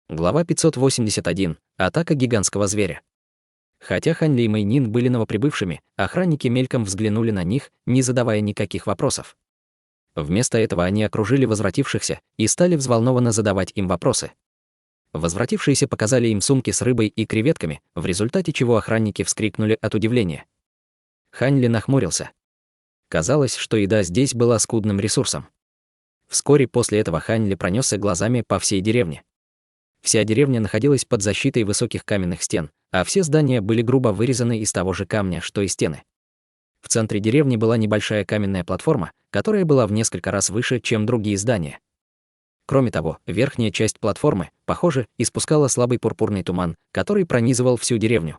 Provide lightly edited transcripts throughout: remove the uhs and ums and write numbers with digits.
Глава 581. Атака гигантского зверя. Хотя Хань Ли и Мэйнин были новоприбывшими, охранники мельком взглянули на них, не задавая никаких вопросов. Вместо этого они окружили возвратившихся и стали взволнованно задавать им вопросы. Возвратившиеся показали им сумки с рыбой и креветками, в результате чего охранники вскрикнули от удивления. Хань Ли нахмурился. Казалось, что еда здесь была скудным ресурсом. Вскоре после этого Хань Ли пронесся глазами по всей деревне. Вся деревня находилась под защитой высоких каменных стен, а все здания были грубо вырезаны из того же камня, что и стены. В центре деревни была небольшая каменная платформа, которая была в несколько раз выше, чем другие здания. Кроме того, верхняя часть платформы, похоже, испускала слабый пурпурный туман, который пронизывал всю деревню.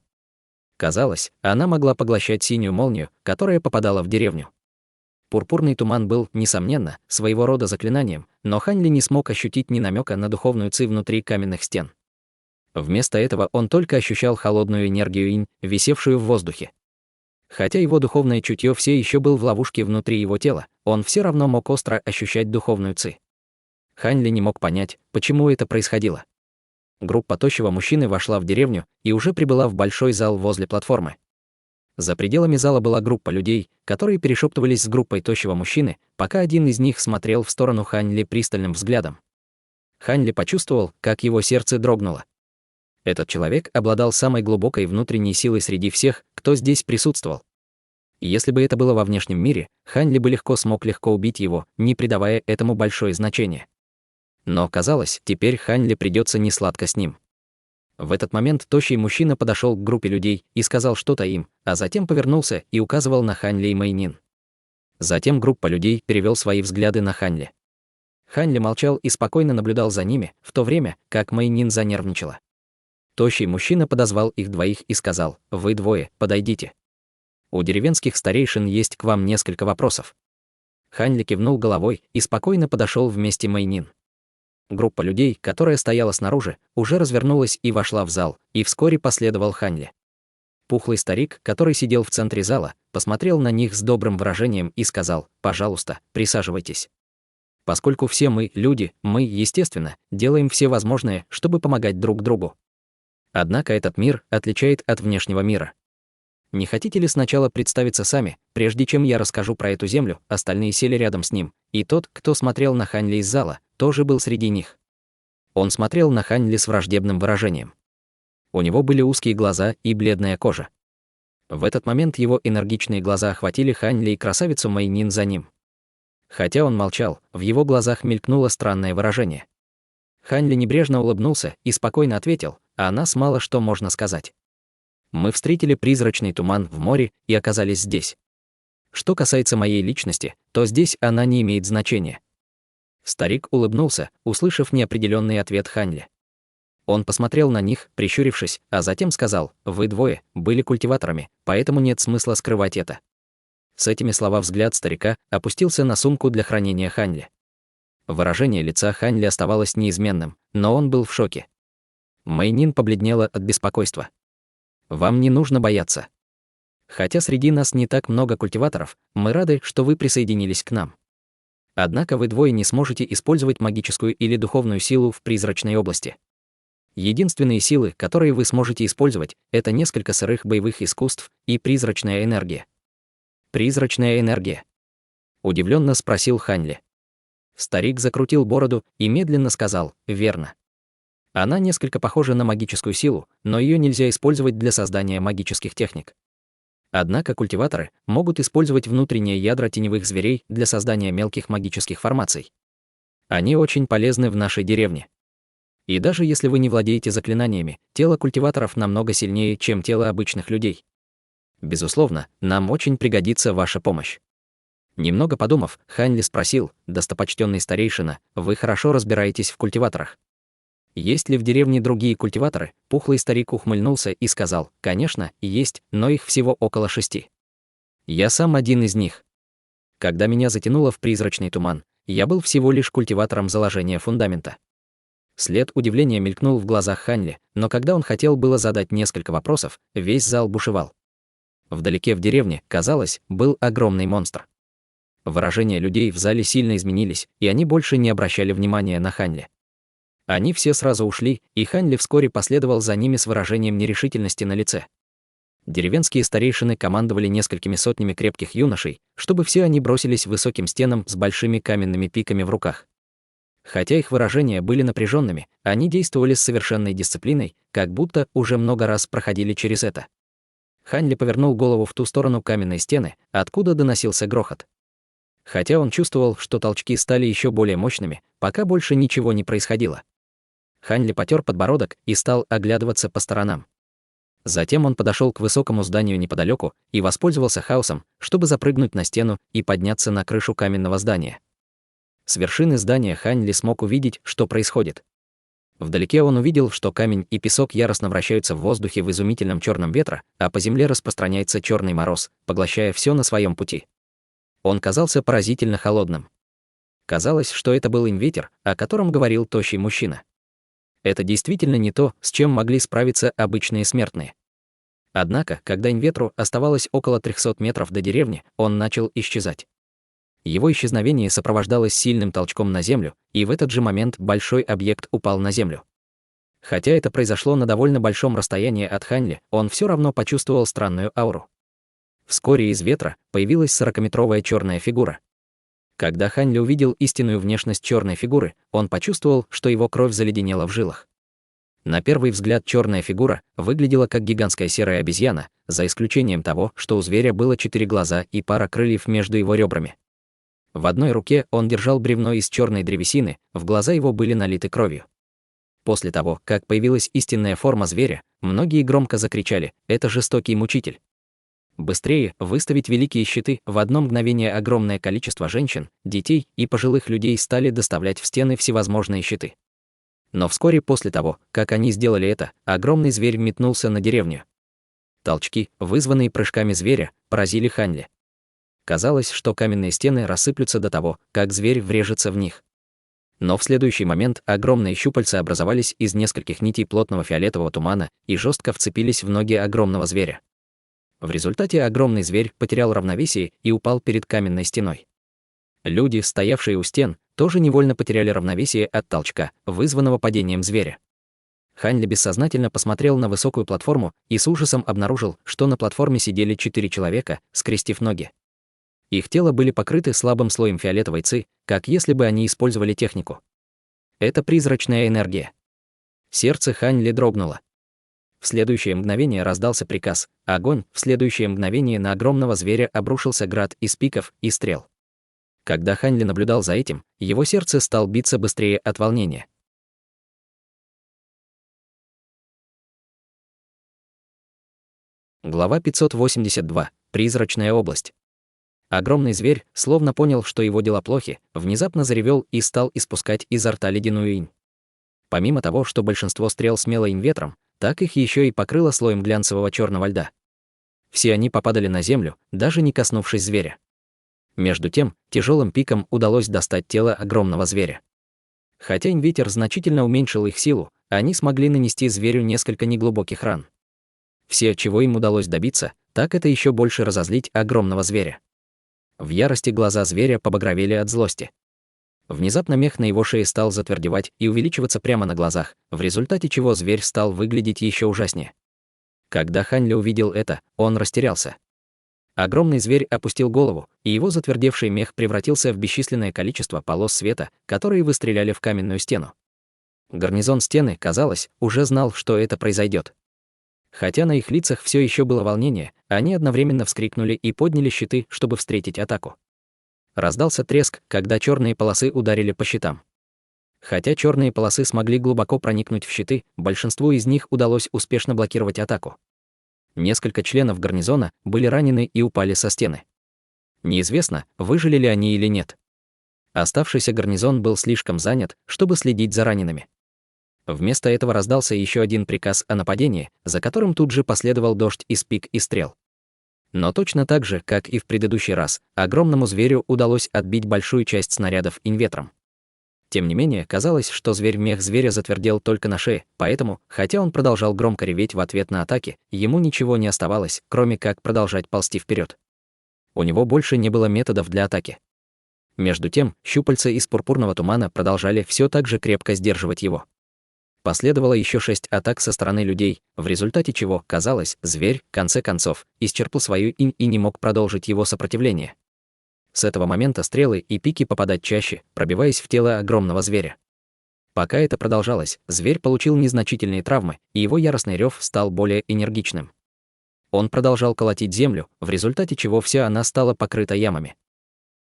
Казалось, она могла поглощать синюю молнию, которая попадала в деревню. Пурпурный туман был, несомненно, своего рода заклинанием, но Хань Ли не смог ощутить ни намека на духовную ци внутри каменных стен. Вместо этого он только ощущал холодную энергию инь, висевшую в воздухе. Хотя его духовное чутье все еще был в ловушке внутри его тела, он все равно мог остро ощущать духовную ци. Хань Ли не мог понять, почему это происходило. Группа тощего мужчины вошла в деревню и уже прибыла в большой зал возле платформы. За пределами зала была группа людей, которые перешептывались с группой тощего мужчины, пока один из них смотрел в сторону Хань Ли пристальным взглядом. Хань Ли почувствовал, как его сердце дрогнуло. Этот человек обладал самой глубокой внутренней силой среди всех, кто здесь присутствовал. Если бы это было во внешнем мире, Хань Ли бы смог легко убить его, не придавая этому большое значение. Но казалось, теперь Хань Ли придется несладко с ним. В этот момент тощий мужчина подошел к группе людей и сказал что-то им, а затем повернулся и указывал на Хань Ли и Мэйнин. Затем группа людей перевел свои взгляды на Хань Ли. Хань Ли молчал и спокойно наблюдал за ними, в то время, как Мэйнин занервничала. Тощий мужчина подозвал их двоих и сказал: «Вы двое, подойдите. У деревенских старейшин есть к вам несколько вопросов». Хань Ли кивнул головой и спокойно подошел вместе Мэйнин. Группа людей, которая стояла снаружи, уже развернулась и вошла в зал, и вскоре последовал Хань Ли. Пухлый старик, который сидел в центре зала, посмотрел на них с добрым выражением и сказал: «Пожалуйста, присаживайтесь. Поскольку все мы, люди, мы, естественно, делаем все возможное, чтобы помогать друг другу. Однако этот мир отличает от внешнего мира. Не хотите ли сначала представиться сами, прежде чем я расскажу про эту землю?» Остальные сели рядом с ним, и тот, кто смотрел на Хань Ли из зала, тоже был среди них. Он смотрел на Хань Ли с враждебным выражением. У него были узкие глаза и бледная кожа. В этот момент его энергичные глаза охватили Хань Ли и красавицу Мэйнин за ним. Хотя он молчал, в его глазах мелькнуло странное выражение. Хань Ли небрежно улыбнулся и спокойно ответил, а о нас мало что можно сказать. Мы встретили призрачный туман в море и оказались здесь. Что касается моей личности, то здесь она не имеет значения. Старик улыбнулся, услышав неопределенный ответ Хань Ли. Он посмотрел на них, прищурившись, а затем сказал: «Вы двое были культиваторами, поэтому нет смысла скрывать это». С этими словами взгляд старика опустился на сумку для хранения Хань Ли. Выражение лица Хань Ли оставалось неизменным, но он был в шоке. Мэйнин побледнела от беспокойства. «Вам не нужно бояться. Хотя среди нас не так много культиваторов, мы рады, что вы присоединились к нам. Однако вы двое не сможете использовать магическую или духовную силу в призрачной области. Единственные силы, которые вы сможете использовать, это несколько сырых боевых искусств и призрачная энергия». «Призрачная энергия?» — удивленно спросил Хань Ли. Старик закрутил бороду и медленно сказал: «Верно. Она несколько похожа на магическую силу, но ее нельзя использовать для создания магических техник. Однако культиваторы могут использовать внутренние ядра теневых зверей для создания мелких магических формаций. Они очень полезны в нашей деревне. И даже если вы не владеете заклинаниями, тело культиваторов намного сильнее, чем тело обычных людей. Безусловно, нам очень пригодится ваша помощь». Немного подумав, Хань Ли спросил: «Достопочтенный старейшина, вы хорошо разбираетесь в культиваторах? Есть ли в деревне другие культиваторы?» Пухлый старик ухмыльнулся и сказал: «Конечно, есть, но их всего около 6. Я сам один из них. Когда меня затянуло в призрачный туман, я был всего лишь культиватором заложения фундамента». След удивления мелькнул в глазах Хань Ли, но когда он хотел было задать несколько вопросов, весь зал бушевал. Вдалеке в деревне, казалось, был огромный монстр. Выражения людей в зале сильно изменились, и они больше не обращали внимания на Хань Ли. Они все сразу ушли, и Хань Ли вскоре последовал за ними с выражением нерешительности на лице. Деревенские старейшины командовали несколькими сотнями крепких юношей, чтобы все они бросились к высоким стенам с большими каменными пиками в руках. Хотя их выражения были напряженными, они действовали с совершенной дисциплиной, как будто уже много раз проходили через это. Хань Ли повернул голову в ту сторону каменной стены, откуда доносился грохот. Хотя он чувствовал, что толчки стали еще более мощными, пока больше ничего не происходило. Хань Ли потер подбородок и стал оглядываться по сторонам. Затем он подошел к высокому зданию неподалеку и воспользовался хаосом, чтобы запрыгнуть на стену и подняться на крышу каменного здания. С вершины здания Хань Ли смог увидеть, что происходит. Вдалеке он увидел, что камень и песок яростно вращаются в воздухе в изумительном черном ветре, а по земле распространяется черный мороз, поглощая все на своем пути. Он казался поразительно холодным. Казалось, что это был инветер, о котором говорил тощий мужчина. Это действительно не то, с чем могли справиться обычные смертные. Однако, когда инветру оставалось около 300 метров до деревни, он начал исчезать. Его исчезновение сопровождалось сильным толчком на землю, и в этот же момент большой объект упал на землю. Хотя это произошло на довольно большом расстоянии от Хань Ли, он все равно почувствовал странную ауру. Вскоре из ветра появилась 40-метровая черная фигура. Когда Хань Ли увидел истинную внешность черной фигуры, он почувствовал, что его кровь заледенела в жилах. На первый взгляд черная фигура выглядела как гигантская серая обезьяна, за исключением того, что у зверя было 4 глаза и пара крыльев между его ребрами. В одной руке он держал бревно из черной древесины, в глаза его были налиты кровью. После того, как появилась истинная форма зверя, многие громко закричали: «Это жестокий мучитель!». Быстрее выставить великие щиты, в одно мгновение огромное количество женщин, детей и пожилых людей стали доставлять в стены всевозможные щиты. Но вскоре после того, как они сделали это, огромный зверь метнулся на деревню. Толчки, вызванные прыжками зверя, поразили Хань Ли. Казалось, что каменные стены рассыплются до того, как зверь врежется в них. Но в следующий момент огромные щупальца образовались из нескольких нитей плотного фиолетового тумана и жестко вцепились в ноги огромного зверя. В результате огромный зверь потерял равновесие и упал перед каменной стеной. Люди, стоявшие у стен, тоже невольно потеряли равновесие от толчка, вызванного падением зверя. Хань Ли бессознательно посмотрел на высокую платформу и с ужасом обнаружил, что на платформе сидели 4 человека, скрестив ноги. Их тела были покрыты слабым слоем фиолетовой ци, как если бы они использовали технику. Это призрачная энергия. Сердце Хань Ли дрогнуло. В следующее мгновение раздался приказ — огонь, в следующее мгновение на огромного зверя обрушился град из пиков и стрел. Когда Хань Ли наблюдал за этим, его сердце стало биться быстрее от волнения. Глава 582. Призрачная область. Огромный зверь, словно понял, что его дела плохи, внезапно заревел и стал испускать изо рта ледяную инь. Помимо того, что большинство стрел смело им ветром, так их еще и покрыло слоем глянцевого черного льда. Все они попадали на землю, даже не коснувшись зверя. Между тем, тяжелым пиком удалось достать тело огромного зверя. Хотя инветер значительно уменьшил их силу, они смогли нанести зверю несколько неглубоких ран. Все, чего им удалось добиться, так это еще больше разозлить огромного зверя. В ярости глаза зверя побагровели от злости. Внезапно мех на его шее стал затвердевать и увеличиваться прямо на глазах, в результате чего зверь стал выглядеть еще ужаснее. Когда Хань Ли увидел это, он растерялся. Огромный зверь опустил голову, и его затвердевший мех превратился в бесчисленное количество полос света, которые выстреляли в каменную стену. Гарнизон стены, казалось, уже знал, что это произойдет. Хотя на их лицах все еще было волнение, они одновременно вскрикнули и подняли щиты, чтобы встретить атаку. Раздался треск, когда черные полосы ударили по щитам. Хотя черные полосы смогли глубоко проникнуть в щиты, большинству из них удалось успешно блокировать атаку. Несколько членов гарнизона были ранены и упали со стены. Неизвестно, выжили ли они или нет. Оставшийся гарнизон был слишком занят, чтобы следить за ранеными. Вместо этого раздался еще один приказ о нападении, за которым тут же последовал дождь из пик и стрел. Но точно так же, как и в предыдущий раз, огромному зверю удалось отбить большую часть снарядов инветром. Тем не менее, казалось, что мех зверя затвердел только на шее, поэтому, хотя он продолжал громко реветь в ответ на атаки, ему ничего не оставалось, кроме как продолжать ползти вперед. У него больше не было методов для атаки. Между тем, щупальца из пурпурного тумана продолжали все так же крепко сдерживать его. Последовало еще 6 атак со стороны людей, в результате чего, казалось, зверь, в конце концов, исчерпал свою инь и не мог продолжить его сопротивление. С этого момента стрелы и пики попадать чаще, пробиваясь в тело огромного зверя. Пока это продолжалось, зверь получил незначительные травмы, и его яростный рев стал более энергичным. Он продолжал колотить землю, в результате чего вся она стала покрыта ямами.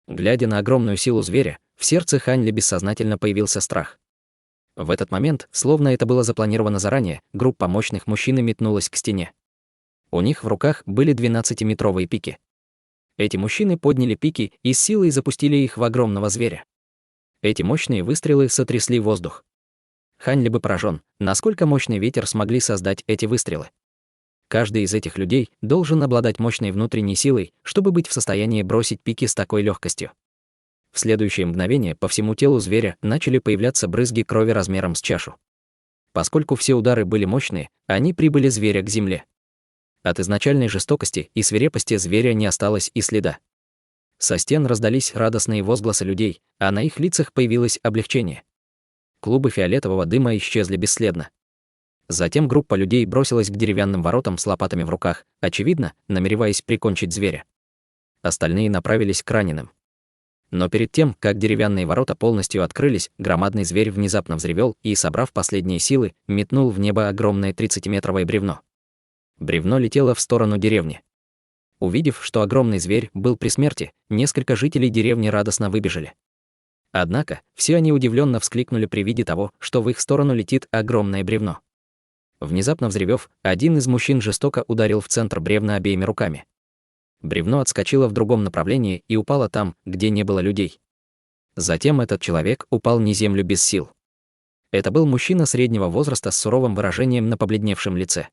Глядя на огромную силу зверя, в сердце Хань Ли бессознательно появился страх. В этот момент, словно это было запланировано заранее, группа мощных мужчин метнулась к стене. У них в руках были 12-метровые пики. Эти мужчины подняли пики и с силой запустили их в огромного зверя. Эти мощные выстрелы сотрясли воздух. Хань Ли был поражен, насколько мощный ветер смогли создать эти выстрелы. Каждый из этих людей должен обладать мощной внутренней силой, чтобы быть в состоянии бросить пики с такой легкостью. В следующее мгновение по всему телу зверя начали появляться брызги крови размером с чашу. Поскольку все удары были мощные, они прибыли зверя к земле. От изначальной жестокости и свирепости зверя не осталось и следа. Со стен раздались радостные возгласы людей, а на их лицах появилось облегчение. Клубы фиолетового дыма исчезли бесследно. Затем группа людей бросилась к деревянным воротам с лопатами в руках, очевидно, намереваясь прикончить зверя. Остальные направились к раненым. Но перед тем, как деревянные ворота полностью открылись, громадный зверь внезапно взревел и, собрав последние силы, метнул в небо огромное 30-метровое бревно. Бревно летело в сторону деревни. Увидев, что огромный зверь был при смерти, несколько жителей деревни радостно выбежали. Однако, все они удивленно вскликнули при виде того, что в их сторону летит огромное бревно. Внезапно взревев, один из мужчин жестоко ударил в центр бревна обеими руками. Бревно отскочило в другом направлении и упало там, где не было людей. Затем этот человек упал на землю без сил. Это был мужчина среднего возраста с суровым выражением на побледневшем лице.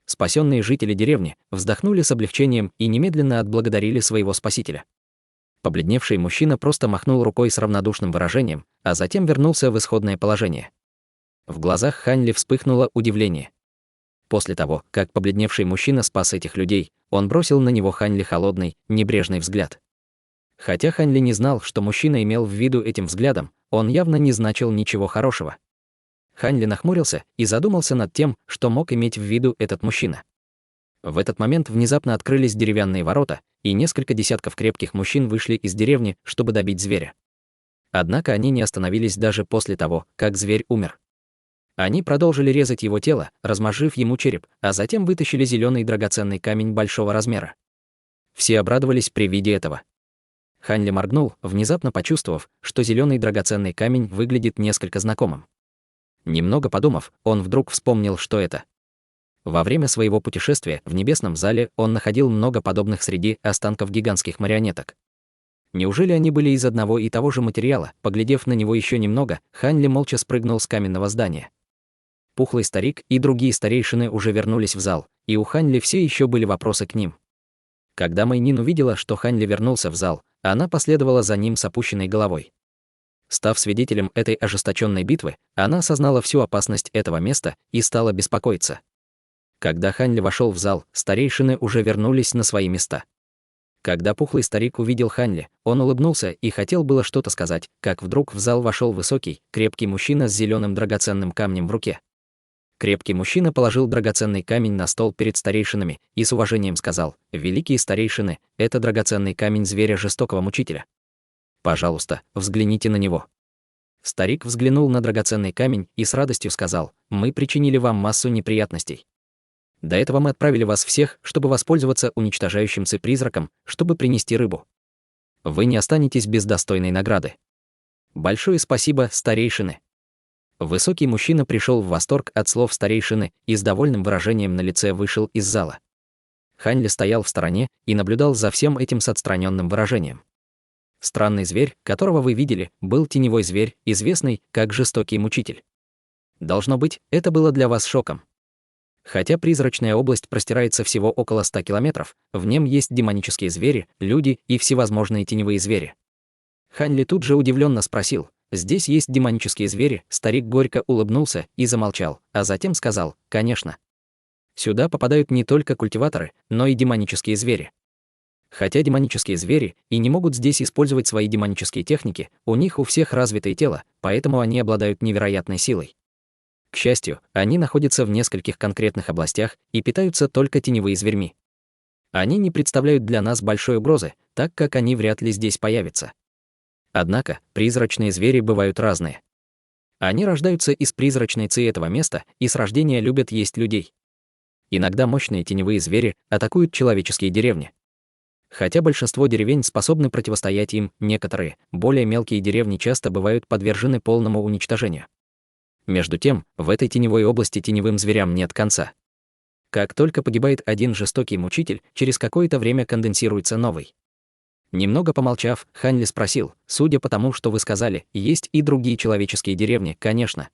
Спасенные жители деревни вздохнули с облегчением и немедленно отблагодарили своего спасителя. Побледневший мужчина просто махнул рукой с равнодушным выражением, а затем вернулся в исходное положение. В глазах Хань Ли вспыхнуло удивление. После того, как побледневший мужчина спас этих людей, он бросил на него Хань Ли холодный, небрежный взгляд. Хотя Хань Ли не знал, что мужчина имел в виду этим взглядом, он явно не значил ничего хорошего. Хань Ли нахмурился и задумался над тем, что мог иметь в виду этот мужчина. В этот момент внезапно открылись деревянные ворота, и несколько десятков крепких мужчин вышли из деревни, чтобы добить зверя. Однако они не остановились даже после того, как зверь умер. Они продолжили резать его тело, размозжив ему череп, а затем вытащили зеленый драгоценный камень большого размера. Все обрадовались при виде этого. Хань Ли моргнул, внезапно почувствовав, что зеленый драгоценный камень выглядит несколько знакомым. Немного подумав, он вдруг вспомнил, что это. Во время своего путешествия в небесном зале он находил много подобных среди останков гигантских марионеток. Неужели они были из одного и того же материала? Поглядев на него еще немного, Хань Ли молча спрыгнул с каменного здания. Пухлый старик и другие старейшины уже вернулись в зал, и у Хань Ли все еще были вопросы к ним. Когда Мэй Нин увидела, что Хань Ли вернулся в зал, она последовала за ним с опущенной головой. Став свидетелем этой ожесточенной битвы, она осознала всю опасность этого места и стала беспокоиться. Когда Хань Ли вошел в зал, старейшины уже вернулись на свои места. Когда пухлый старик увидел Хань Ли, он улыбнулся и хотел было что-то сказать, как вдруг в зал вошел высокий, крепкий мужчина с зеленым драгоценным камнем в руке. Крепкий мужчина положил драгоценный камень на стол перед старейшинами и с уважением сказал: «Великие старейшины, это драгоценный камень зверя жестокого мучителя. Пожалуйста, взгляните на него». Старик взглянул на драгоценный камень и с радостью сказал: «Мы причинили вам массу неприятностей. До этого мы отправили вас всех, чтобы воспользоваться уничтожающим призраком, чтобы принести рыбу. Вы не останетесь без достойной награды. Большое спасибо, старейшины». Высокий мужчина пришел в восторг от слов старейшины и с довольным выражением на лице вышел из зала. Хань Ли стоял в стороне и наблюдал за всем этим с отстраненным выражением. Странный зверь, которого вы видели, был теневой зверь, известный как жестокий мучитель. Должно быть, это было для вас шоком. Хотя призрачная область простирается всего около 100 километров, в нем есть демонические звери, люди и всевозможные теневые звери. Хань Ли тут же удивленно спросил: «Здесь есть демонические звери?» Старик горько улыбнулся и замолчал, а затем сказал: «Конечно. Сюда попадают не только культиваторы, но и демонические звери. Хотя демонические звери и не могут здесь использовать свои демонические техники, у них у всех развитое тело, поэтому они обладают невероятной силой. К счастью, они находятся в нескольких конкретных областях и питаются только теневыми зверьми. Они не представляют для нас большой угрозы, так как они вряд ли здесь появятся. Однако, призрачные звери бывают разные. Они рождаются из призрачной ци этого места и с рождения любят есть людей. Иногда мощные теневые звери атакуют человеческие деревни. Хотя большинство деревень способны противостоять им, некоторые, более мелкие деревни часто бывают подвержены полному уничтожению. Между тем, в этой теневой области теневым зверям нет конца. Как только погибает один жестокий мучитель, через какое-то время конденсируется новый. Немного помолчав, Хань Ли спросил: «Судя по тому, что вы сказали, есть и другие человеческие деревни, конечно.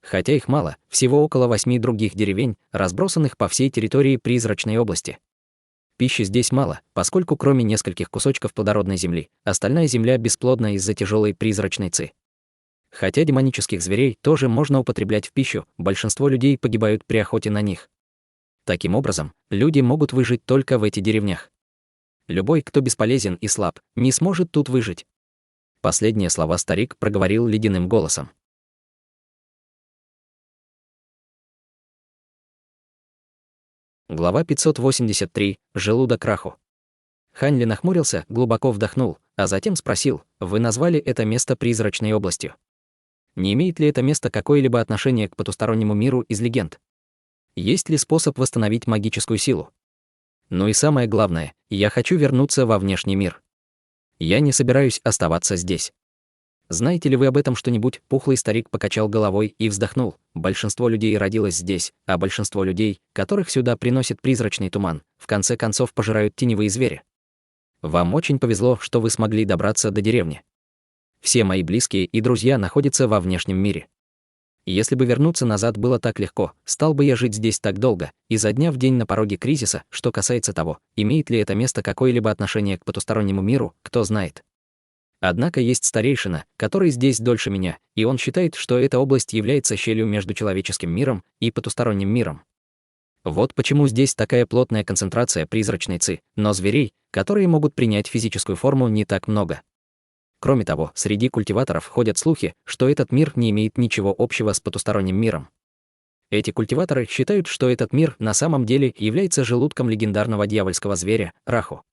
Хотя их мало, всего около 8 других деревень, разбросанных по всей территории призрачной области. Пищи здесь мало, поскольку кроме нескольких кусочков плодородной земли, остальная земля бесплодна из-за тяжелой призрачной ци. Хотя демонических зверей тоже можно употреблять в пищу, большинство людей погибают при охоте на них. Таким образом, люди могут выжить только в этих деревнях. Любой, кто бесполезен и слаб, не сможет тут выжить». Последние слова старик проговорил ледяным голосом. Глава 583. Желудок Раху. Хань Ли нахмурился, глубоко вдохнул, а затем спросил: «Вы назвали это место призрачной областью. Не имеет ли это место какое-либо отношение к потустороннему миру из легенд? Есть ли способ восстановить магическую силу? Ну и самое главное, я хочу вернуться во внешний мир. Я не собираюсь оставаться здесь. Знаете ли вы об этом что-нибудь?» Пухлый старик покачал головой и вздохнул. «Большинство людей родилось здесь, а большинство людей, которых сюда приносит призрачный туман, в конце концов пожирают теневые звери. Вам очень повезло, что вы смогли добраться до деревни. Все мои близкие и друзья находятся во внешнем мире. Если бы вернуться назад было так легко, стал бы я жить здесь так долго, изо дня в день на пороге кризиса. Что касается того, имеет ли это место какое-либо отношение к потустороннему миру, кто знает. Однако есть старейшина, который здесь дольше меня, и он считает, что эта область является щелью между человеческим миром и потусторонним миром. Вот почему здесь такая плотная концентрация призрачной ци, но зверей, которые могут принять физическую форму, не так много. Кроме того, среди культиваторов ходят слухи, что этот мир не имеет ничего общего с потусторонним миром. Эти культиваторы считают, что этот мир на самом деле является желудком легендарного дьявольского зверя – Раху.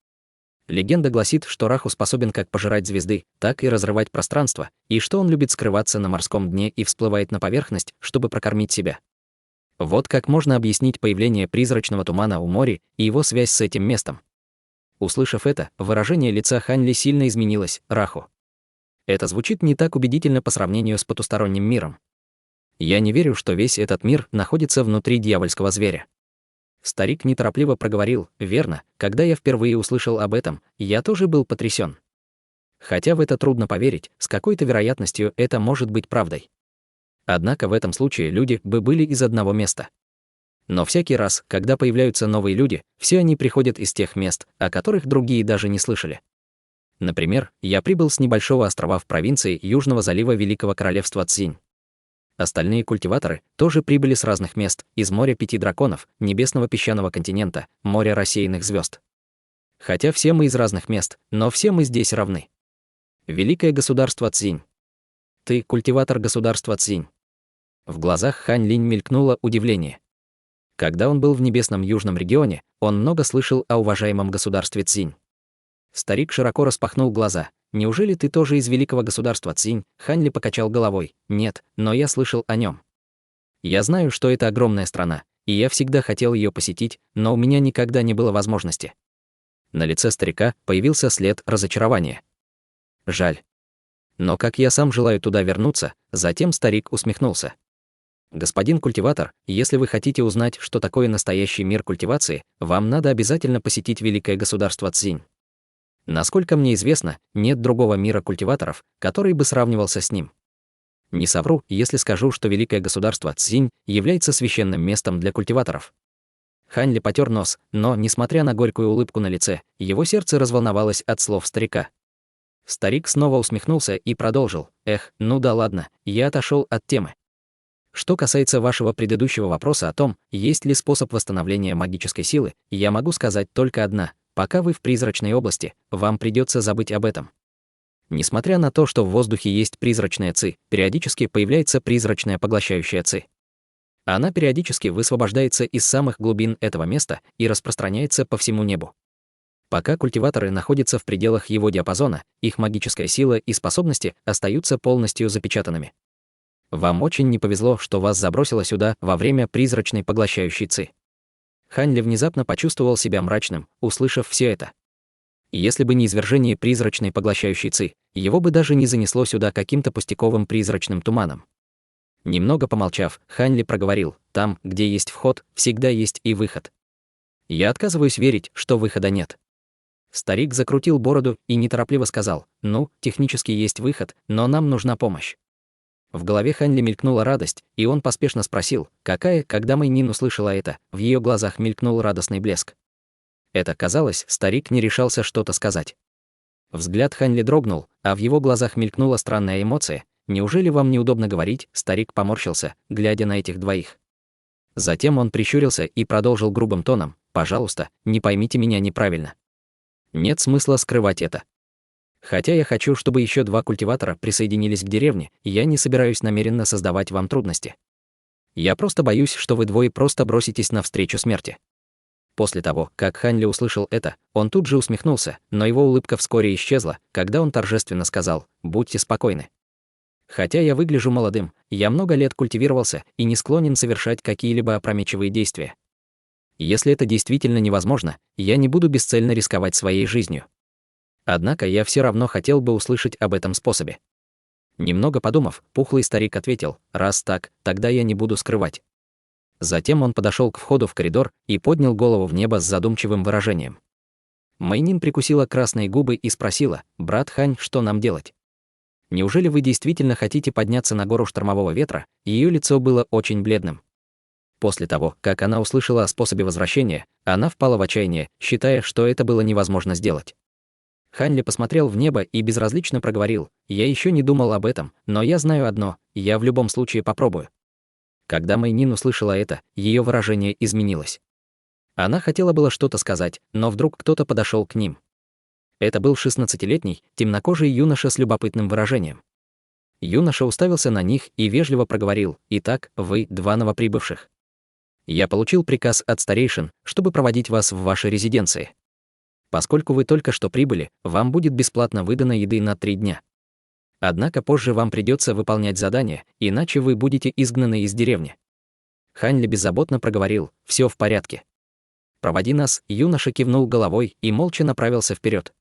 Легенда гласит, что Раху способен как пожирать звезды, так и разрывать пространство, и что он любит скрываться на морском дне и всплывает на поверхность, чтобы прокормить себя. Вот как можно объяснить появление призрачного тумана у моря и его связь с этим местом. Услышав это, выражение лица Хань Ли сильно изменилось. Раху. Это звучит не так убедительно по сравнению с потусторонним миром. Я не верю, что весь этот мир находится внутри дьявольского зверя. Старик неторопливо проговорил: «Верно, когда я впервые услышал об этом, я тоже был потрясен. Хотя в это трудно поверить, с какой-то вероятностью это может быть правдой. Однако в этом случае люди бы были из одного места. Но всякий раз, когда появляются новые люди, все они приходят из тех мест, о которых другие даже не слышали. Например, я прибыл с небольшого острова в провинции Южного залива Великого Королевства Цзинь. Остальные культиваторы тоже прибыли с разных мест: из моря 5 драконов, небесного песчаного континента, моря рассеянных звезд. Хотя все мы из разных мест, но все мы здесь равны. Великое государство Цзинь. Ты культиватор государства Цзинь». В глазах Хань Линь мелькнуло удивление. Когда он был в небесном южном регионе, он много слышал о уважаемом государстве Цзинь. Старик широко распахнул глаза. «Неужели ты тоже из великого государства Цзинь?» Хань Ли покачал головой. «Нет, но я слышал о нем. Я знаю, что это огромная страна, и я всегда хотел ее посетить, но у меня никогда не было возможности». На лице старика появился след разочарования. «Жаль. Но как я сам желаю туда вернуться», затем старик усмехнулся. «Господин культиватор, если вы хотите узнать, что такое настоящий мир культивации, вам надо обязательно посетить великое государство Цзинь. Насколько мне известно, нет другого мира культиваторов, который бы сравнивался с ним. Не совру, если скажу, что великое государство Цзинь является священным местом для культиваторов». Хань Ли потер нос, но, несмотря на горькую улыбку на лице, его сердце разволновалось от слов старика. Старик снова усмехнулся и продолжил: «Эх, ну да ладно, я отошел от темы. Что касается вашего предыдущего вопроса о том, есть ли способ восстановления магической силы, я могу сказать только одно: пока вы в призрачной области, вам придется забыть об этом. Несмотря на то, что в воздухе есть призрачная ци, периодически появляется призрачная поглощающая ци. Она периодически высвобождается из самых глубин этого места и распространяется по всему небу. Пока культиваторы находятся в пределах его диапазона, их магическая сила и способности остаются полностью запечатанными. Вам очень не повезло, что вас забросило сюда во время призрачной поглощающей ци. Хань Ли внезапно почувствовал себя мрачным, услышав все это. Если бы не извержение призрачной поглощающей ци, его бы даже не занесло сюда каким-то пустяковым призрачным туманом. Немного помолчав, Хань Ли проговорил: «Там, где есть вход, всегда есть и выход. Я отказываюсь верить, что выхода нет». Старик закрутил бороду и неторопливо сказал: «Ну, технически есть выход, но нам нужна помощь». В голове Хань Ли мелькнула радость, и он поспешно спросил: «Какая?». Когда Мэйнин услышала это, в ее глазах мелькнул радостный блеск. Это казалось, старик не решался что-то сказать. Взгляд Хань Ли дрогнул, а в его глазах мелькнула странная эмоция. «Неужели вам неудобно говорить?» Старик поморщился, глядя на этих двоих. Затем он прищурился и продолжил грубым тоном: «Пожалуйста, не поймите меня неправильно. Нет смысла скрывать это. Хотя я хочу, чтобы еще 2 культиватора присоединились к деревне, я не собираюсь намеренно создавать вам трудности. Я просто боюсь, что вы двое просто броситесь навстречу смерти». После того, как Хань Ли услышал это, он тут же усмехнулся, но его улыбка вскоре исчезла, когда он торжественно сказал: «Будьте спокойны. Хотя я выгляжу молодым, я много лет культивировался и не склонен совершать какие-либо опрометчивые действия. Если это действительно невозможно, я не буду бесцельно рисковать своей жизнью. Однако я все равно хотел бы услышать об этом способе». Немного подумав, пухлый старик ответил: «Раз так, тогда я не буду скрывать». Затем он подошел к входу в коридор и поднял голову в небо с задумчивым выражением. Мэйнин прикусила красные губы и спросила: «Брат Хань, что нам делать? Неужели вы действительно хотите подняться на гору штормового ветра?» Ее лицо было очень бледным. После того, как она услышала о способе возвращения, она впала в отчаяние, считая, что это было невозможно сделать. Хань Ли посмотрел в небо и безразлично проговорил: «Я еще не думал об этом, но я знаю одно, я в любом случае попробую». Когда Мэйнин услышала это, ее выражение изменилось. Она хотела было что-то сказать, но вдруг кто-то подошел к ним. Это был 16-летний, темнокожий юноша с любопытным выражением. Юноша уставился на них и вежливо проговорил: «Итак, вы 2 новоприбывших. Я получил приказ от старейшин, чтобы проводить вас в вашей резиденции. Поскольку вы только что прибыли, вам будет бесплатно выдано еды на 3 дня. Однако позже вам придется выполнять задание, иначе вы будете изгнаны из деревни». Хань Ли беззаботно проговорил: «Все в порядке. Проводи нас». Юноша кивнул головой и молча направился вперед.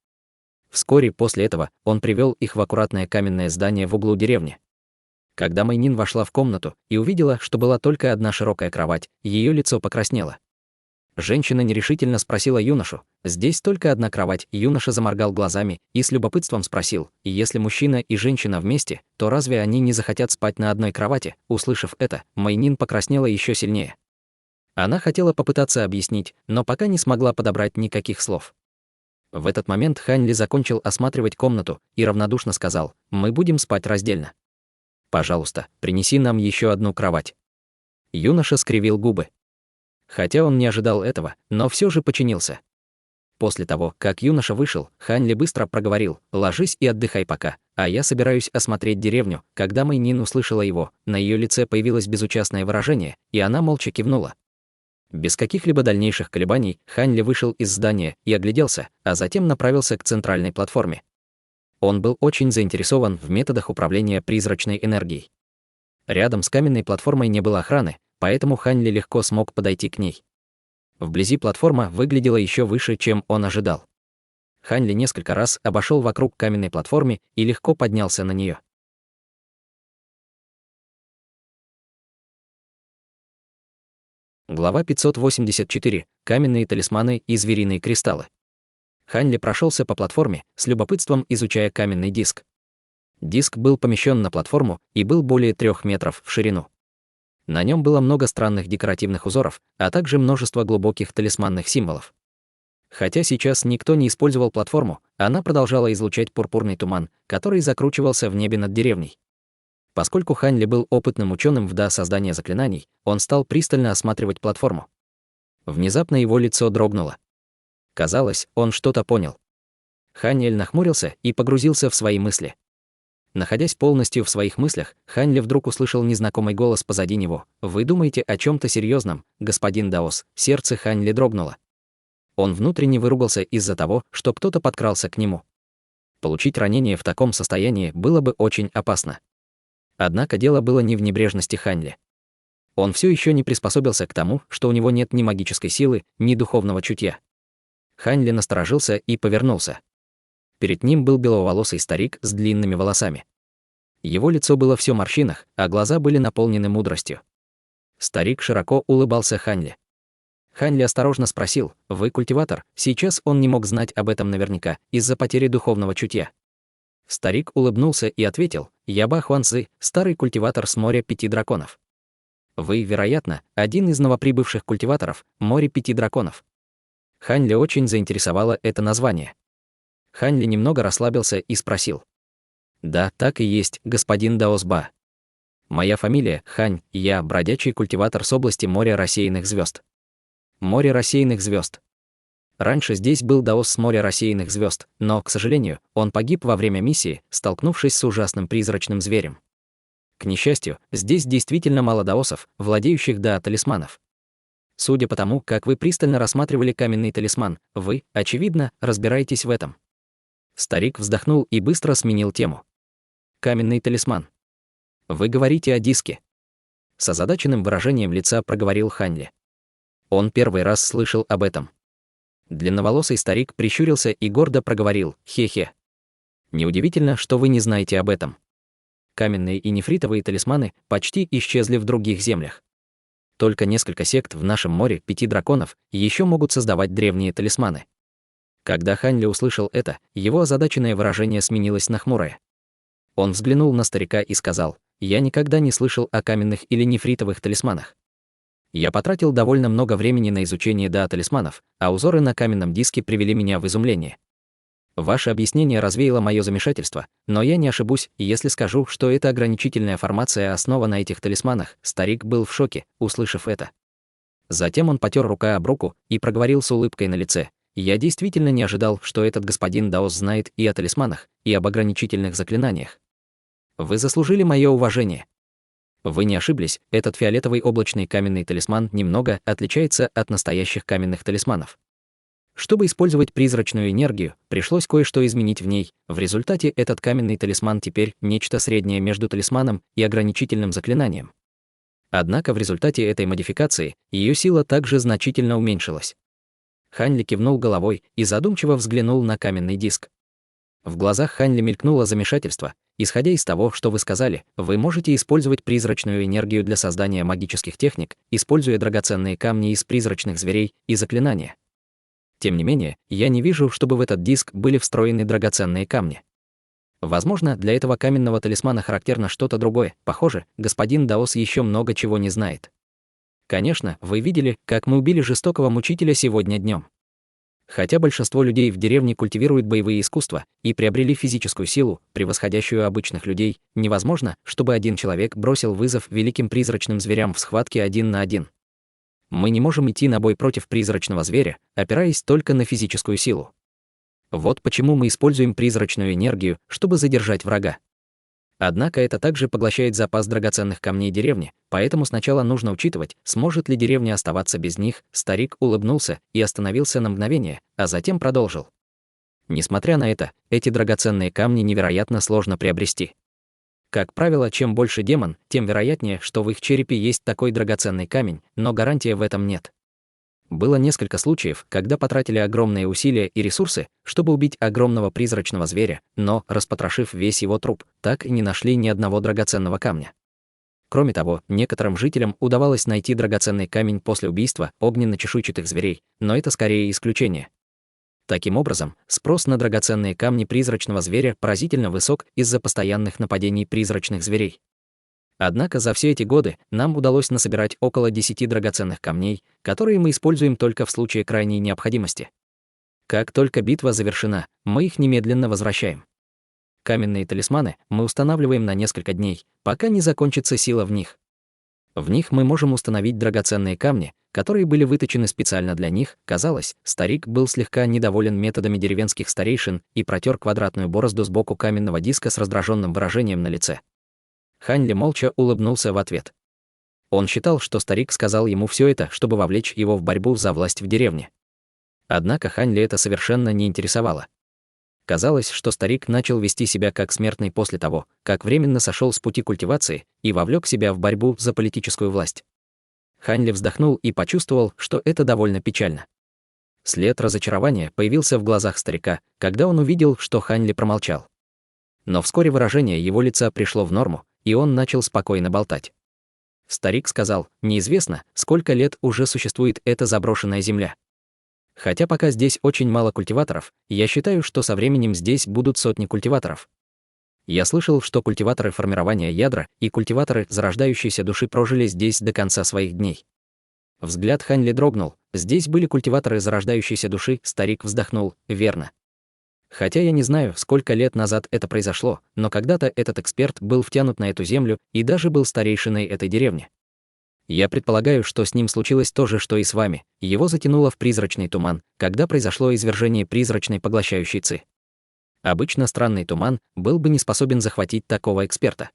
Вскоре после этого он привел их в аккуратное каменное здание в углу деревни. Когда Мэйнин вошла в комнату и увидела, что была только одна широкая кровать, ее лицо покраснело. Женщина нерешительно спросила юношу: «Здесь только одна кровать?» Юноша заморгал глазами и с любопытством спросил: «Если мужчина и женщина вместе, то разве они не захотят спать на одной кровати?» Услышав это, Мэйнин покраснела еще сильнее. Она хотела попытаться объяснить, но пока не смогла подобрать никаких слов. В этот момент Хань Ли закончил осматривать комнату и равнодушно сказал: «Мы будем спать раздельно. Пожалуйста, принеси нам еще одну кровать». Юноша скривил губы. Хотя он не ожидал этого, но все же подчинился. После того, как юноша вышел, Хань Ли быстро проговорил: «Ложись и отдыхай пока, а я собираюсь осмотреть деревню». Когда Мэйнин услышала его, на ее лице появилось безучастное выражение, и она молча кивнула. Без каких-либо дальнейших колебаний Хань Ли вышел из здания и огляделся, а затем направился к центральной платформе. Он был очень заинтересован в методах управления призрачной энергией. Рядом с каменной платформой не было охраны, поэтому Хань Ли легко смог подойти к ней. Вблизи платформа выглядела еще выше, чем он ожидал. Хань Ли несколько раз обошел вокруг каменной платформы и легко поднялся на нее. Глава 584. Каменные талисманы и звериные кристаллы. Хань Ли прошелся по платформе, с любопытством изучая каменный диск. Диск был помещен на платформу и был более 3 метров в ширину. На нем было много странных декоративных узоров, а также множество глубоких талисманных символов. Хотя сейчас никто не использовал платформу, она продолжала излучать пурпурный туман, который закручивался в небе над деревней. Поскольку Хань Ли был опытным ученым в создания заклинаний, он стал пристально осматривать платформу. Внезапно его лицо дрогнуло. Казалось, он что-то понял. Хань Эль нахмурился и погрузился в свои мысли. Находясь полностью в своих мыслях, Хань Ли вдруг услышал незнакомый голос позади него. «Вы думаете о чем-то серьезном, господин Даос?» Сердце Хань Ли дрогнуло. Он внутренне выругался из-за того, что кто-то подкрался к нему. Получить ранение в таком состоянии было бы очень опасно. Однако дело было не в небрежности Хань Ли. Он все еще не приспособился к тому, что у него нет ни магической силы, ни духовного чутья. Хань Ли насторожился и повернулся. Перед ним был беловолосый старик с длинными волосами. Его лицо было все в морщинах, а глаза были наполнены мудростью. Старик широко улыбался Хань Ли. Хань Ли осторожно спросил: «Вы культиватор?» Сейчас он не мог знать об этом наверняка, из-за потери духовного чутья. Старик улыбнулся и ответил: «Я Ба Хуанцзы, старый культиватор с моря 5 драконов. Вы, вероятно, один из новоприбывших культиваторов, море 5 драконов». Хань Ли очень заинтересовало это название. Хань Ли немного расслабился и спросил: «Да, так и есть, господин Даос Ба. Моя фамилия Хань, я бродячий культиватор с области моря рассеянных звезд». Море рассеянных звезд. Раньше здесь был Даос с моря рассеянных звезд, но, к сожалению, он погиб во время миссии, столкнувшись с ужасным призрачным зверем. К несчастью, здесь действительно мало даосов, владеющих талисманов. Судя по тому, как вы пристально рассматривали каменный талисман, вы, очевидно, разбираетесь в этом. Старик вздохнул и быстро сменил тему. Каменный талисман. Вы говорите о диске. С озадаченным выражением лица проговорил Хань Ли. Он первый раз слышал об этом. Длинноволосый старик прищурился и гордо проговорил: «Хе-хе. Неудивительно, что вы не знаете об этом. Каменные и нефритовые талисманы почти исчезли в других землях. Только несколько сект в нашем море 5 драконов еще могут создавать древние талисманы». Когда Хань Ли услышал это, его озадаченное выражение сменилось на хмурое. Он взглянул на старика и сказал: «Я никогда не слышал о каменных или нефритовых талисманах. Я потратил довольно много времени на изучение талисманов, а узоры на каменном диске привели меня в изумление. Ваше объяснение развеяло мое замешательство, но я не ошибусь, если скажу, что это ограничительная формация основа на этих талисманах». Старик был в шоке, услышав это. Затем он потер рука об руку и проговорил с улыбкой на лице: «Я действительно не ожидал, что этот господин Даос знает и о талисманах, и об ограничительных заклинаниях. Вы заслужили мое уважение. Вы не ошиблись, этот фиолетовый облачный каменный талисман немного отличается от настоящих каменных талисманов. Чтобы использовать призрачную энергию, пришлось кое-что изменить в ней. В результате этот каменный талисман теперь нечто среднее между талисманом и ограничительным заклинанием. Однако в результате этой модификации ее сила также значительно уменьшилась». Хань Ли кивнул головой и задумчиво взглянул на каменный диск. В глазах Хань Ли мелькнуло замешательство. «Исходя из того, что вы сказали, вы можете использовать призрачную энергию для создания магических техник, используя драгоценные камни из призрачных зверей и заклинания. Тем не менее, я не вижу, чтобы в этот диск были встроены драгоценные камни. Возможно, для этого каменного талисмана характерно что-то другое. Похоже, господин Даос еще много чего не знает. Конечно, вы видели, как мы убили жестокого мучителя сегодня днем. Хотя большинство людей в деревне культивируют боевые искусства и приобрели физическую силу, превосходящую обычных людей, невозможно, чтобы один человек бросил вызов великим призрачным зверям в схватке 1 на 1. Мы не можем идти на бой против призрачного зверя, опираясь только на физическую силу. Вот почему мы используем призрачную энергию, чтобы задержать врага. Однако это также поглощает запас драгоценных камней деревни, поэтому сначала нужно учитывать, сможет ли деревня оставаться без них». Старик улыбнулся и остановился на мгновение, а затем продолжил: «Несмотря на это, эти драгоценные камни невероятно сложно приобрести. Как правило, чем больше демон, тем вероятнее, что в их черепе есть такой драгоценный камень, но гарантии в этом нет. Было несколько случаев, когда потратили огромные усилия и ресурсы, чтобы убить огромного призрачного зверя, но, распотрошив весь его труп, так и не нашли ни одного драгоценного камня. Кроме того, некоторым жителям удавалось найти драгоценный камень после убийства огненно-чешуйчатых зверей, но это скорее исключение. Таким образом, спрос на драгоценные камни призрачного зверя поразительно высок из-за постоянных нападений призрачных зверей. Однако за все эти годы нам удалось насобирать около 10 драгоценных камней, которые мы используем только в случае крайней необходимости. Как только битва завершена, мы их немедленно возвращаем. Каменные талисманы мы устанавливаем на несколько дней, пока не закончится сила в них. В них мы можем установить драгоценные камни, которые были выточены специально для них. Казалось, старик был слегка недоволен методами деревенских старейшин и протер квадратную борозду сбоку каменного диска с раздраженным выражением на лице. Хань Ли молча улыбнулся в ответ. Он считал, что старик сказал ему все это, чтобы вовлечь его в борьбу за власть в деревне. Однако Хань Ли это совершенно не интересовало. Казалось, что старик начал вести себя как смертный после того, как временно сошел с пути культивации и вовлек себя в борьбу за политическую власть. Хань Ли вздохнул и почувствовал, что это довольно печально. След разочарования появился в глазах старика, когда он увидел, что Хань Ли промолчал. Но вскоре выражение его лица пришло в норму, и он начал спокойно болтать. Старик сказал: «Неизвестно, сколько лет уже существует эта заброшенная земля. Хотя пока здесь очень мало культиваторов, я считаю, что со временем здесь будут сотни культиваторов. Я слышал, что культиваторы формирования ядра и культиваторы зарождающейся души прожили здесь до конца своих дней». Взгляд Хань Ли дрогнул. Здесь были культиваторы зарождающейся души. Старик вздохнул. Верно. Хотя я не знаю, сколько лет назад это произошло, но когда-то этот эксперт был втянут на эту землю и даже был старейшиной этой деревни. Я предполагаю, что с ним случилось то же, что и с вами. Его затянуло в призрачный туман, когда произошло извержение призрачной поглощающей ци. Обычно странный туман был бы не способен захватить такого эксперта.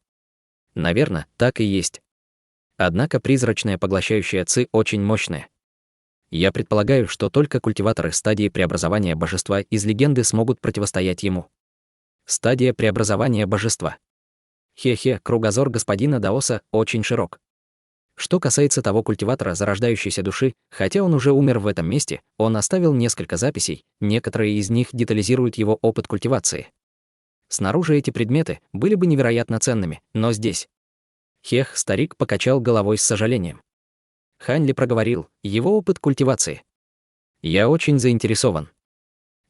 Наверное, так и есть. Однако призрачная поглощающая ци очень мощная. Я предполагаю, что только культиваторы стадии преобразования божества из легенды смогут противостоять ему. Стадия преобразования божества. Хе-хе, кругозор господина Даоса очень широк. Что касается того культиватора зарождающейся души, хотя он уже умер в этом месте, он оставил несколько записей, некоторые из них детализируют его опыт культивации. Снаружи эти предметы были бы невероятно ценными, но здесь... Хех, старик покачал головой с сожалением. Хань Ли проговорил: его опыт культивации. Я очень заинтересован.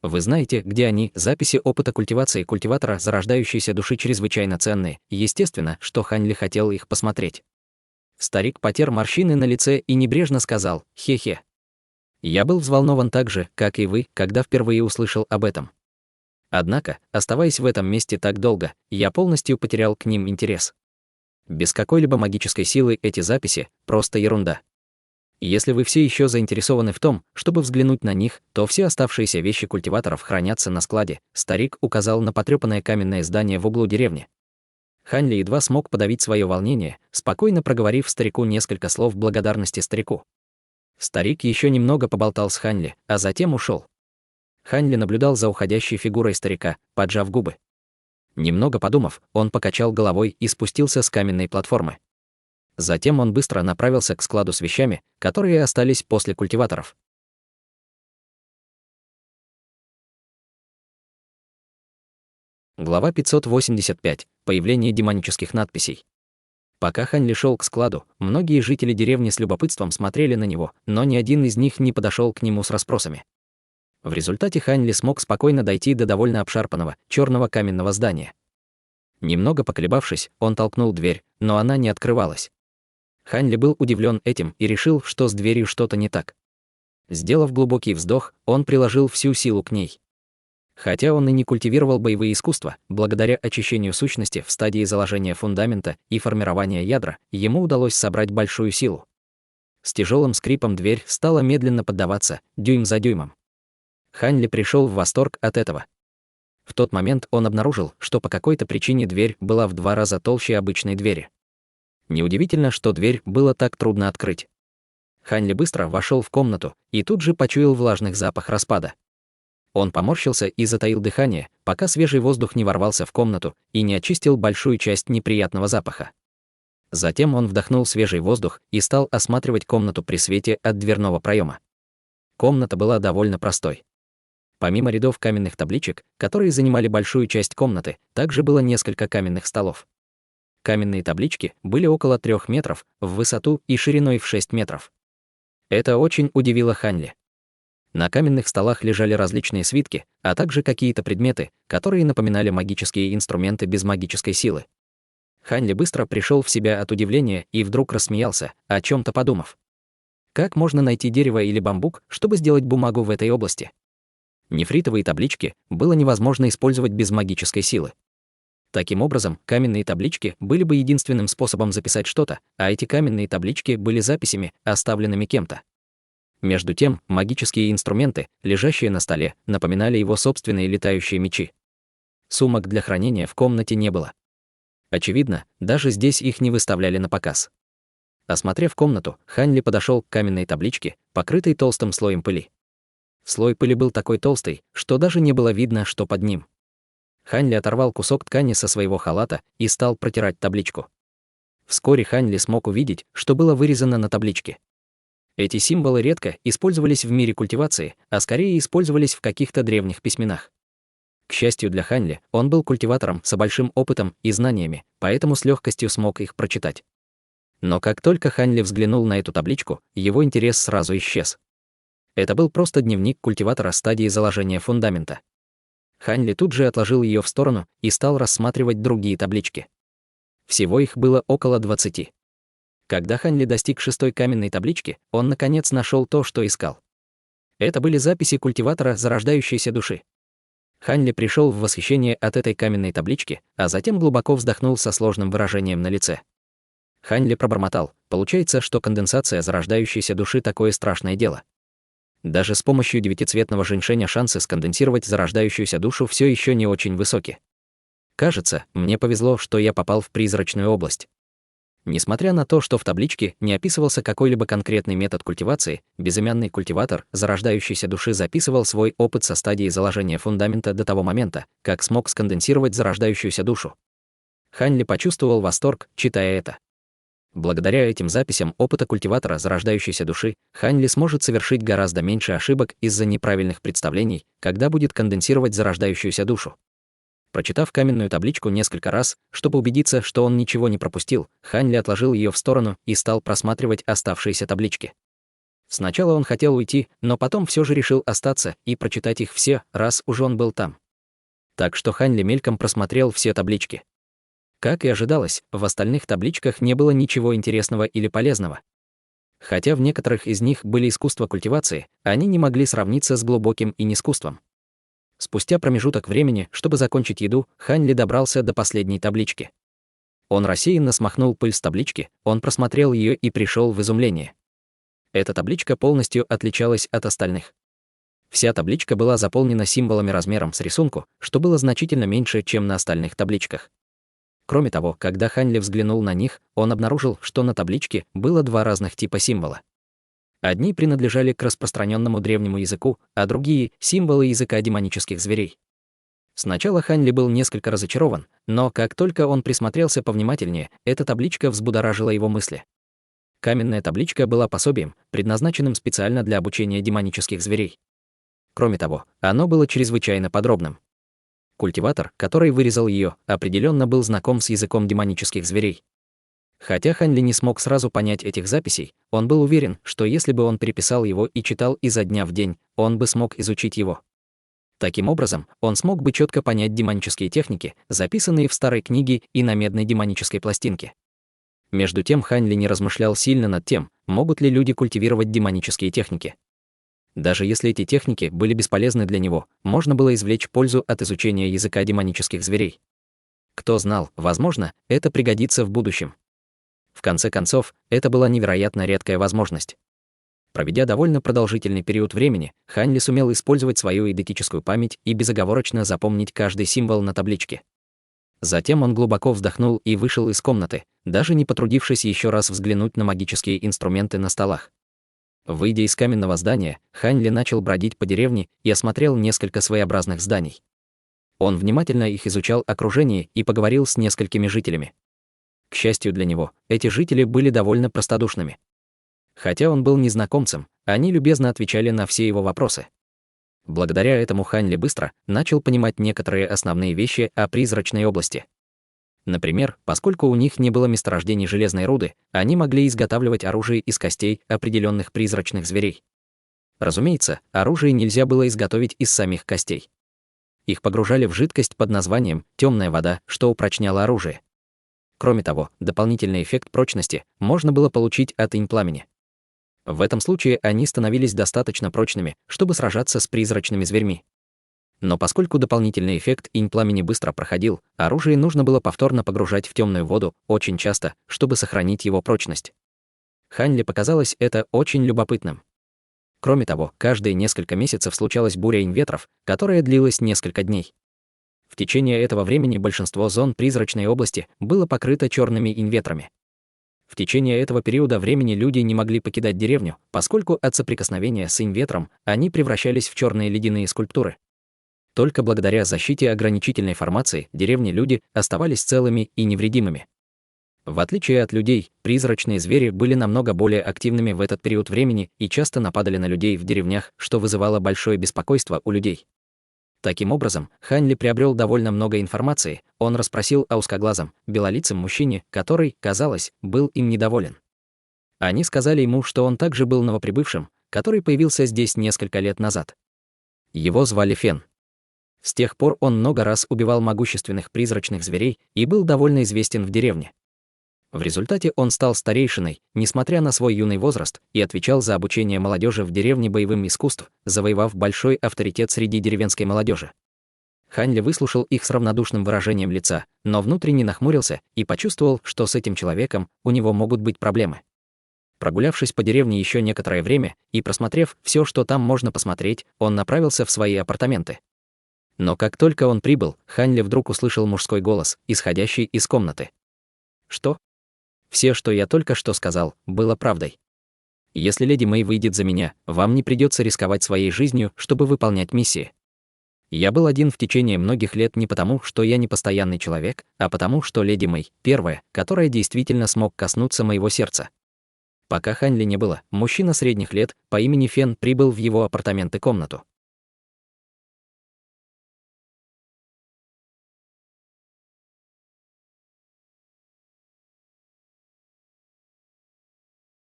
Вы знаете, где они? Записи опыта культивации культиватора зарождающейся души чрезвычайно ценные. Естественно, что Хань Ли хотел их посмотреть. Старик потер морщины на лице и небрежно сказал: «Хе-хе». Я был взволнован так же, как и вы, когда впервые услышал об этом. Однако, оставаясь в этом месте так долго, я полностью потерял к ним интерес. Без какой-либо магической силы эти записи — просто ерунда. Если вы все еще заинтересованы в том, чтобы взглянуть на них, то все оставшиеся вещи культиваторов хранятся на складе. Старик указал на потрёпанное каменное здание в углу деревни. Хань Ли едва смог подавить свое волнение, спокойно проговорив старику несколько слов благодарности старику. Старик еще немного поболтал с Хань Ли, а затем ушел. Хань Ли наблюдал за уходящей фигурой старика, поджав губы. Немного подумав, он покачал головой и спустился с каменной платформы. Затем он быстро направился к складу с вещами, которые остались после культиваторов. Глава 585. Появление демонических надписей. Пока Хань Ли шел к складу, многие жители деревни с любопытством смотрели на него, но ни один из них не подошел к нему с расспросами. В результате Хань Ли смог спокойно дойти до довольно обшарпанного, черного каменного здания. Немного поколебавшись, он толкнул дверь, но она не открывалась. Хань Ли был удивлен этим и решил, что с дверью что-то не так. Сделав глубокий вздох, он приложил всю силу к ней. Хотя он и не культивировал боевые искусства, благодаря очищению сущности в стадии заложения фундамента и формирования ядра, ему удалось собрать большую силу. С тяжелым скрипом дверь стала медленно поддаваться, дюйм за дюймом. Хань Ли пришел в восторг от этого. В тот момент он обнаружил, что по какой-то причине дверь была в 2 раза толще обычной двери. Неудивительно, что дверь было так трудно открыть. Хань Ли быстро вошел в комнату и тут же почуял влажный запах распада. Он поморщился и затаил дыхание, пока свежий воздух не ворвался в комнату и не очистил большую часть неприятного запаха. Затем он вдохнул свежий воздух и стал осматривать комнату при свете от дверного проема. Комната была довольно простой. Помимо рядов каменных табличек, которые занимали большую часть комнаты, также было несколько каменных столов. Каменные таблички были около 3 метров в высоту и шириной в 6 метров. Это очень удивило Хань Ли. На каменных столах лежали различные свитки, а также какие-то предметы, которые напоминали магические инструменты без магической силы. Хань Ли быстро пришел в себя от удивления и вдруг рассмеялся, о чем-то подумав. Как можно найти дерево или бамбук, чтобы сделать бумагу в этой области? Нефритовые таблички было невозможно использовать без магической силы. Таким образом, каменные таблички были бы единственным способом записать что-то, а эти каменные таблички были записями, оставленными кем-то. Между тем, магические инструменты, лежащие на столе, напоминали его собственные летающие мечи. Сумок для хранения в комнате не было. Очевидно, даже здесь их не выставляли на показ. Осмотрев комнату, Ханли подошел к каменной табличке, покрытой толстым слоем пыли. Слой пыли был такой толстый, что даже не было видно, что под ним. Ханли оторвал кусок ткани со своего халата и стал протирать табличку. Вскоре Ханли смог увидеть, что было вырезано на табличке. Эти символы редко использовались в мире культивации, а скорее использовались в каких-то древних письменах. К счастью для Ханли, он был культиватором с большим опытом и знаниями, поэтому с легкостью смог их прочитать. Но как только Ханли взглянул на эту табличку, его интерес сразу исчез. Это был просто дневник культиватора стадии заложения фундамента. Ханли тут же отложил ее в сторону и стал рассматривать другие таблички. Всего их было около 20. Когда Ханли достиг 6-й каменной таблички, он наконец нашел то, что искал. Это были записи культиватора зарождающейся души. Ханли пришел в восхищение от этой каменной таблички, а затем глубоко вздохнул со сложным выражением на лице. Ханли пробормотал: получается, что конденсация зарождающейся души — такое страшное дело. Даже с помощью 9-цветного женьшеня шансы сконденсировать зарождающуюся душу все еще не очень высоки. Кажется, мне повезло, что я попал в призрачную область. Несмотря на то, что в табличке не описывался какой-либо конкретный метод культивации, безымянный культиватор зарождающейся души записывал свой опыт со стадии заложения фундамента до того момента, как смог сконденсировать зарождающуюся душу. Ханли почувствовал восторг, читая это. Благодаря этим записям опыта культиватора зарождающейся души, Ханли сможет совершить гораздо меньше ошибок из-за неправильных представлений, когда будет конденсировать зарождающуюся душу. Прочитав каменную табличку несколько раз, чтобы убедиться, что он ничего не пропустил, Ханли отложил ее в сторону и стал просматривать оставшиеся таблички. Сначала он хотел уйти, но потом все же решил остаться и прочитать их все, раз уж он был там. Так что Ханли мельком просмотрел все таблички. Как и ожидалось, в остальных табличках не было ничего интересного или полезного. Хотя в некоторых из них были искусства культивации, они не могли сравниться с глубоким инискусством. Спустя промежуток времени, чтобы закончить еду, Ханли добрался до последней таблички. Он рассеянно смахнул пыль с таблички, он просмотрел ее и пришел в изумление. Эта табличка полностью отличалась от остальных. Вся табличка была заполнена символами размером с рисунку, что было значительно меньше, чем на остальных табличках. Кроме того, когда Ханли взглянул на них, он обнаружил, что на табличке было два разных типа символа. Одни принадлежали к распространенному древнему языку, а другие — символы языка демонических зверей. Сначала Ханли был несколько разочарован, но как только он присмотрелся повнимательнее, эта табличка взбудоражила его мысли. Каменная табличка была пособием, предназначенным специально для обучения демонических зверей. Кроме того, оно было чрезвычайно подробным. Культиватор, который вырезал ее, определенно был знаком с языком демонических зверей. Хотя Ханли не смог сразу понять этих записей, он был уверен, что если бы он переписал его и читал изо дня в день, он бы смог изучить его. Таким образом, он смог бы четко понять демонические техники, записанные в старой книге и на медной демонической пластинке. Между тем Ханли не размышлял сильно над тем, могут ли люди культивировать демонические техники. Даже если эти техники были бесполезны для него, можно было извлечь пользу от изучения языка демонических зверей. Кто знал, возможно, это пригодится в будущем. В конце концов, это была невероятно редкая возможность. Проведя довольно продолжительный период времени, Ханли сумел использовать свою эйдетическую память и безоговорочно запомнить каждый символ на табличке. Затем он глубоко вздохнул и вышел из комнаты, даже не потрудившись еще раз взглянуть на магические инструменты на столах. Выйдя из каменного здания, Ханли начал бродить по деревне и осмотрел несколько своеобразных зданий. Он внимательно их изучал окружение и поговорил с несколькими жителями. К счастью для него, эти жители были довольно простодушными. Хотя он был незнакомцем, они любезно отвечали на все его вопросы. Благодаря этому Ханли быстро начал понимать некоторые основные вещи о призрачной области. Например, поскольку у них не было месторождений железной руды, они могли изготавливать оружие из костей определенных призрачных зверей. Разумеется, оружие нельзя было изготовить из самих костей. Их погружали в жидкость под названием «темная вода», что упрочняло оружие. Кроме того, дополнительный эффект прочности можно было получить от инь пламени. В этом случае они становились достаточно прочными, чтобы сражаться с призрачными зверьми. Но поскольку дополнительный эффект инь пламени быстро проходил, оружие нужно было повторно погружать в темную воду очень часто, чтобы сохранить его прочность. Хань Ли показалось это очень любопытным. Кроме того, каждые несколько месяцев случалась буря инь-ветров, которая длилась несколько дней. В течение этого времени большинство зон призрачной области было покрыто черными инь-ветрами. В течение этого периода времени люди не могли покидать деревню, поскольку от соприкосновения с инь-ветром они превращались в черные ледяные скульптуры. Только благодаря защите ограничительной формации деревни-люди оставались целыми и невредимыми. В отличие от людей, призрачные звери были намного более активными в этот период времени и часто нападали на людей в деревнях, что вызывало большое беспокойство у людей. Таким образом, Хань Ли приобрел довольно много информации. Он расспросил о узкоглазом, белолицем мужчине, который, казалось, был им недоволен. Они сказали ему, что он также был новоприбывшим, который появился здесь несколько лет назад. Его звали Фен. С тех пор он много раз убивал могущественных призрачных зверей и был довольно известен в деревне. В результате он стал старейшиной, несмотря на свой юный возраст, и отвечал за обучение молодежи в деревне боевым искусств, завоевав большой авторитет среди деревенской молодежи. Хань Ли выслушал их с равнодушным выражением лица, но внутренне нахмурился и почувствовал, что с этим человеком у него могут быть проблемы. Прогулявшись по деревне еще некоторое время и просмотрев все, что там можно посмотреть, он направился в свои апартаменты. Но как только он прибыл, Хань Ли вдруг услышал мужской голос, исходящий из комнаты. «Что? Все, что я только что сказал, было правдой. Если леди Мэй выйдет за меня, вам не придется рисковать своей жизнью, чтобы выполнять миссии. Я был один в течение многих лет не потому, что я не постоянный человек, а потому, что леди Мэй — первая, которая действительно смог коснуться моего сердца». Пока Хань Ли не было, мужчина средних лет по имени Фен прибыл в его апартаменты-комнату.